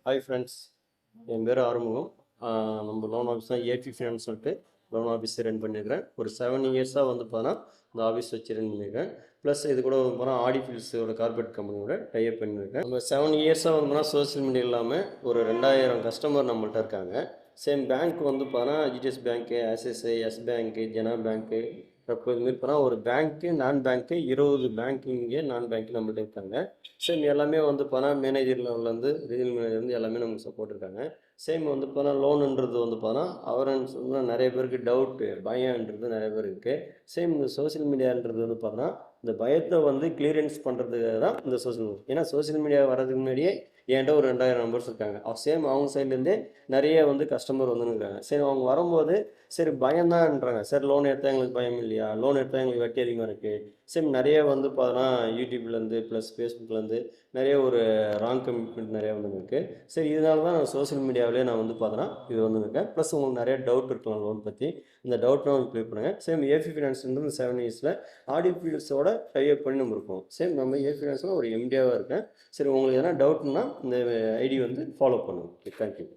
Hi friends, என் பேர் ஆறுமுகம். நம்ம loan office தான் ஏபி ஃபினான்ஸ் சொல்லிட்டு லோன் ஆஃபீஸ் ரன் பண்ணியிருக்கிறேன். ஒரு 7 இயர்ஸாக வந்து பார்த்தோன்னா இந்த ஆஃபீஸ் வச்சு ரன் பண்ணியிருக்கேன். ப்ளஸ் இது கூட வந்து போனால் ஆடி ஃபீல்ட்ஸோட கார்பரேட் கம்பெனியோட டைப் பண்ணியிருக்கேன். நம்ம 7 இயர்ஸாக வந்து போனால் சோஷியல் மீடியா இல்லாமல் ஒரு 2000 கஸ்டமர் நம்மள்ட்ட இருக்காங்க. சேம் பேங்க் வந்து பார்த்தோன்னா ஹெச்டிஎஃப்சி பேங்க்கு, எஸ்எஸ்ஐ, எஸ் பேங்க்கு, ஜனா பேங்க்கு, இப்போ இதுமாரி போனால் ஒரு பேங்க்கு, நான் பேங்க்கு 20 பேங்க்கிங்கே நான் பேங்க்கு நம்மள்ட்ட இருக்காங்க. சேம் எல்லாமே வந்து போனால் மேனேஜர் லெவல்லேருந்து ரீஜனல் மேனேஜர்லேருந்து எல்லாமே நமக்கு சப்போர்ட் இருக்காங்க. சேம் வந்து போனால் லோனுன்றது வந்து போனால் அவரன்னு சொன்னால் நிறைய பேருக்கு டவுட்டு பயன்றது நிறைய பேர் இருக்குது. சேம் இந்த சோஷியல் மீடியான்றது வந்து பார்த்தோன்னா இந்த பயத்தை வந்து கிளியரன்ஸ் பண்ணுறதுக்காக தான் இந்த சோஷியல் மீடியா. ஏன்னா சோஷியல் மீடியா வர்றதுக்கு முன்னாடியே என்கிட்ட ஒரு 2000 நம்பர்ஸ் இருக்காங்க. சேம் அவங்க சைட்லேருந்தே நிறைய வந்து கஸ்டமர் வந்துருக்காங்க. சரி அவங்க வரும்போது சரி பயம்தான்ன்றாங்க. சரி லோன் எடுத்தால் எங்களுக்கு பயம் இல்லையா, லோன் எடுத்தால் எங்களுக்கு வட்டி அதிகமாக இருக்குது. சேம் நிறைய வந்து பார்த்தோன்னா யூடியூப்லேருந்து ப்ளஸ் ஃபேஸ்புக்லேருந்து நிறைய ஒரு ராங் கமிட்மெண்ட் நிறையா வந்துருக்கு. சரி இதனால தான் நான் சோஷியல் மீடியாவிலே நான் வந்து பார்த்தோன்னா இது வந்துருக்கேன். ப்ளஸ் உங்களுக்கு நிறைய டவுட் இருக்கலாம் லோன் பற்றி. இந்த டவுட்லாம் வந்து க்ளியர் பண்ணுங்கள். சேம் ஏபி ஃபினான்ஸ்ன்றது 7 இயர்ஸில் ஆடி ஃபீல்ட்ஸோட டைப் பண்ணி நம்ம இருக்கோம். சேம் நம்ம ஏபி ஃபினான்ஸில் ஒரு எம்டியாக இருக்கேன். சரி உங்களுக்கு எதனா டவுட்னா இந்த ஐடி வந்து ஃபாலோ பண்ணுங்கள். Okay, thank you.